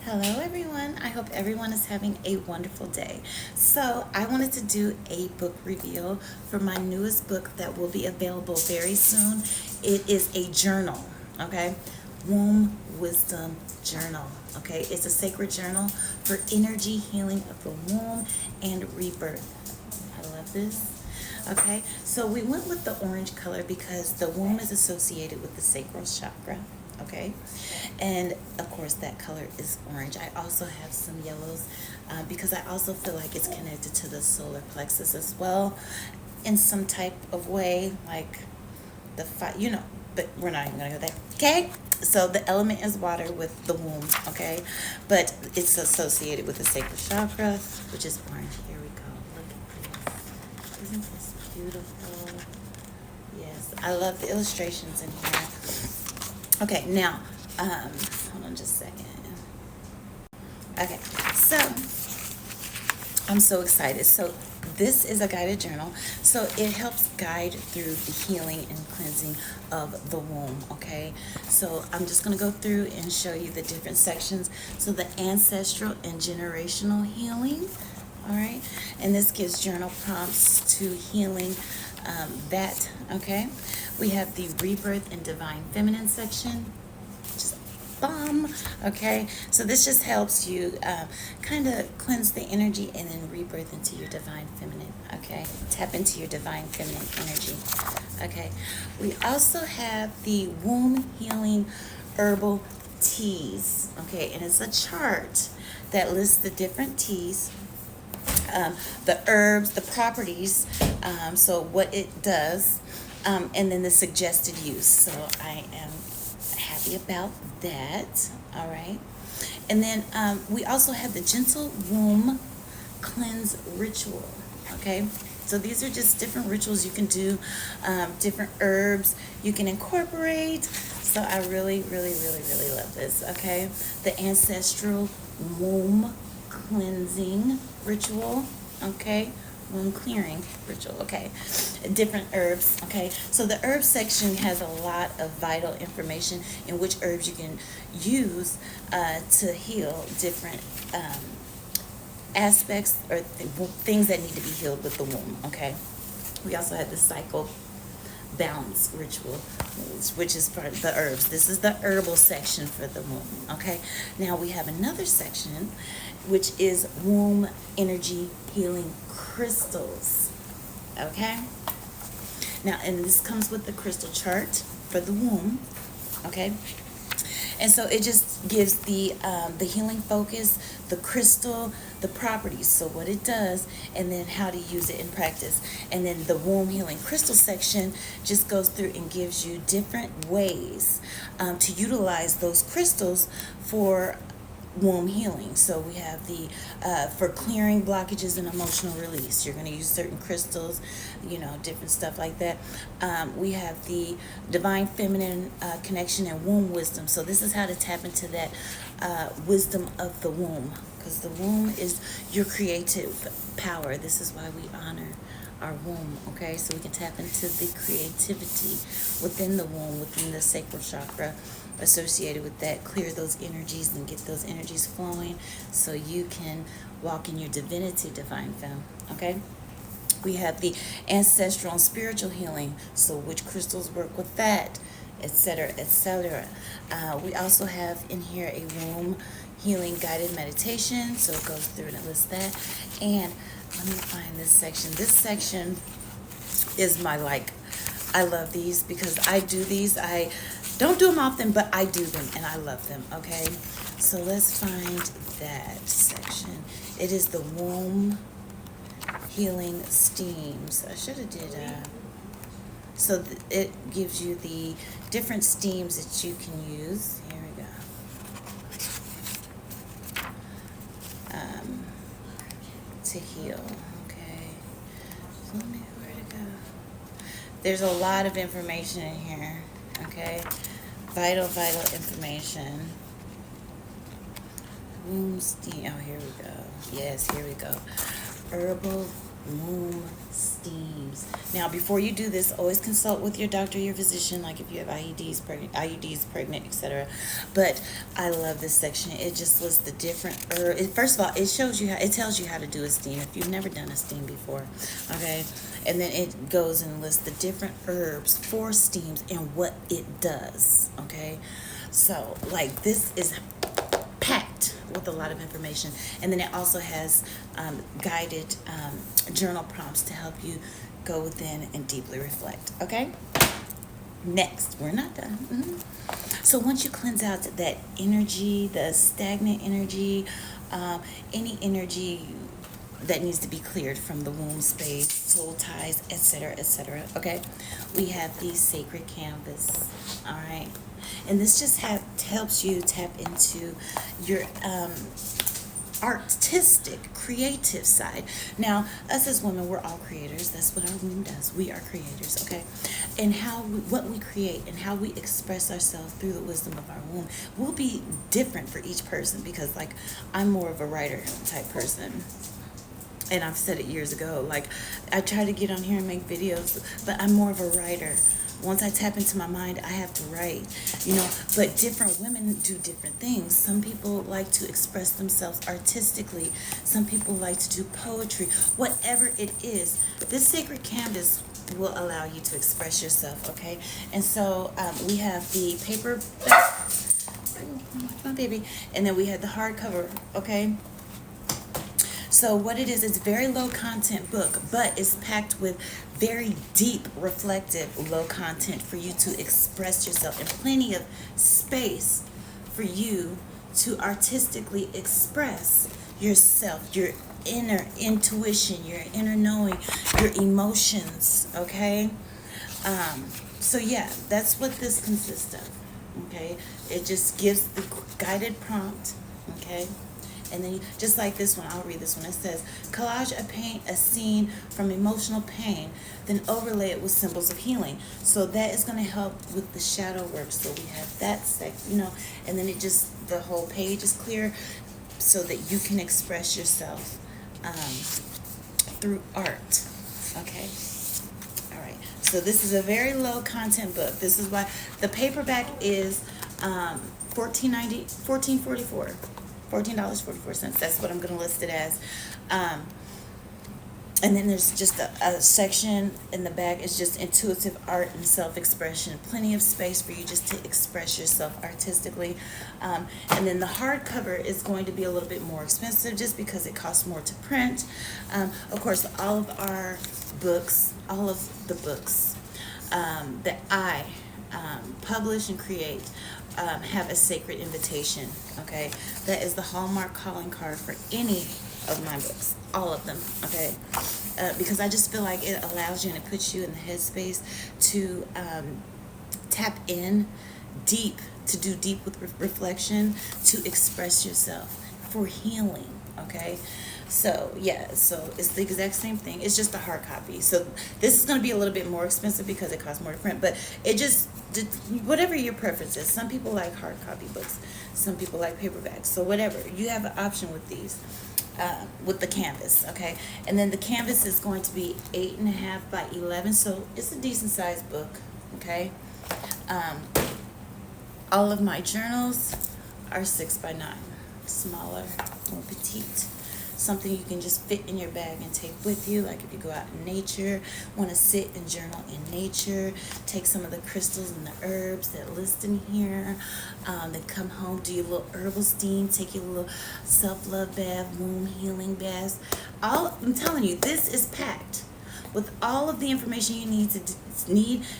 Hello, everyone. I hope everyone is having a wonderful day. So, I wanted to do a book reveal for my newest book that will be available very soon. It is a journal, okay? Womb Wisdom Journal, okay? It's a sacred journal for energy healing of the womb and rebirth. I love this. Okay, so we went with the orange color because the womb is associated with the sacral chakra. Okay, and of course that color is orange. I also have some yellows because I also feel like it's connected to the solar plexus as well in some type of way, like the but we're not even gonna go there. Okay, so the element is water with the womb. Okay, but it's associated with the sacral chakra, which is orange. Here we go. Look at this. Isn't this beautiful? Yes, I love the illustrations in here. Okay, now, hold on just a second. Okay, so I'm so excited. So this is a guided journal. So it helps guide through the healing and cleansing of the womb, okay? So I'm just going to go through and show you the different sections. So the ancestral and generational healing, all right? And this gives journal prompts to healing that, okay? We have the rebirth and divine feminine section, just bomb. Okay, so this just helps you kind of cleanse the energy and then rebirth into your divine feminine. Okay, tap into your divine feminine energy. Okay, we also have the womb healing herbal teas. Okay, and it's a chart that lists the different teas, the herbs, the properties, so what it does, and then the suggested use. So I am happy about that. All right. And then we also have the gentle womb cleanse ritual. Okay. So these are just different rituals you can do, different herbs you can incorporate. So I really, really, really, really love this. Okay. The ancestral womb cleansing ritual. Okay. Womb clearing ritual. Okay, different herbs. Okay, so the herb section has a lot of vital information in which herbs you can use to heal different aspects or things that need to be healed with the womb. Okay, we also have the cycle balance ritual, which is for the herbs. This is the herbal section for the womb. Okay, now we have another section which is womb energy healing crystals. Okay, now, and this comes with the crystal chart for the womb. Okay, and so it just gives the healing focus, the crystal, the properties, so what it does, and then how to use it in practice. And then the womb healing crystal section just goes through and gives you different ways to utilize those crystals for womb healing. So we have the for clearing blockages and emotional release, you're going to use certain crystals, different stuff like that. We have the divine feminine connection and womb wisdom. So this is how to tap into that wisdom of the womb, because the womb is your creative power. This is why we honor our womb. Okay, so we can tap into the creativity within the womb, within the sacral chakra associated with that, clear those energies and get those energies flowing so you can walk in your divinity, divine femme. Okay, we have the ancestral and spiritual healing, so which crystals work with that, etc., etc. We also have in here a womb healing guided meditation, so it goes through and it lists that. And let me find this section. This section is I love these because I do these. I don't do them often, but I do them and I love them. Okay, so let's find that section. It is the womb healing steams. I should have did so it gives you the different steams that you can use. Here we go. To heal. Okay, so let me, where to go? There's a lot of information in here. Okay, vital information. Womb steam. Oh, here we go. Yes, here we go. Herbal womb steams. Now, before you do this, always consult with your doctor, your physician, like if you have IUDs, pregnant, etc. But I love this section. It just lists the different herbs. First of all, it tells you how to do a steam if you've never done a steam before, okay? And then it goes and lists the different herbs for steams and what it does, okay? So, like, this is packed with a lot of information. And then it also has guided journal prompts to help you go within and deeply reflect, okay? Next, we're not done. So once you cleanse out that energy, the stagnant energy, any energy that needs to be cleared from the womb space, soul ties, etc., okay? We have the sacred canvas, all right? And this just helps you tap into your artistic, creative side. Now, us as women, we're all creators. That's what our womb does. We are creators, okay? And what we create and how we express ourselves through the wisdom of our womb will be different for each person, because, like, I'm more of a writer type person. And I've said it years ago, like, I try to get on here and make videos, but I'm more of a writer. Once I tap into my mind, I have to write, but different women do different things. Some people like to express themselves artistically. Some people like to do poetry. Whatever it is, this sacred canvas will allow you to express yourself, okay? And so we have the paperback, my baby, and then we have the hardcover, okay? So what it is, it's a very low content book, but it's packed with very deep, reflective, low content for you to express yourself, and plenty of space for you to artistically express yourself, your inner intuition, your inner knowing, your emotions, okay? So yeah, that's what this consists of, okay? It just gives the guided prompt, okay? And then just like this one, I'll read this one. It says, collage a scene from emotional pain, then overlay it with symbols of healing. So that is going to help with the shadow work. So we have that and then the whole page is clear so that you can express yourself through art. Okay. All right. So this is a very low content book. This is why the paperback is $14.44. That's what I'm going to list it as. And then there's just a section in the back. It's just intuitive art and self-expression. Plenty of space for you just to express yourself artistically. And then the hardcover is going to be a little bit more expensive just because it costs more to print. Of course, all of the books that I publish and create have a sacred invitation, okay? That is the Hallmark calling card for any of my books, all of them, okay? Because I just feel like it allows you and it puts you in the headspace to tap in deep, to do deep with reflection, to express yourself for healing, okay? So yeah, so it's the exact same thing. It's just a hard copy. So this is going to be a little bit more expensive because it costs more to print, but it just, whatever your preference is. Some people like hard copy books. Some people like paperbacks. So whatever, you have an option with these, with the canvas, okay? And then the canvas is going to be 8.5 by 11, so it's a decent sized book, okay? All of my journals are 6 by 9, smaller, more petite. Something you can just fit in your bag and take with you, like if you go out in nature, want to sit and journal in nature, take some of the crystals and the herbs that list in here, then come home, do your little herbal steam, take your little self-love bath, womb healing bath. I'm telling you, this is packed with all of the information you need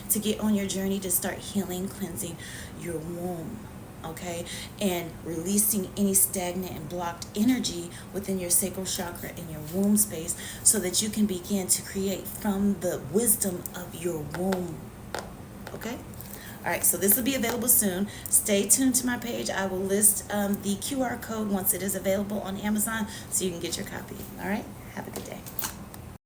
to get on your journey to start healing, cleansing your womb. Okay, and releasing any stagnant and blocked energy within your sacral chakra and your womb space so that you can begin to create from the wisdom of your womb. Okay? All right, so this will be available soon. Stay tuned to my page. I will list the QR code once it is available on Amazon so you can get your copy. All right? Have a good day.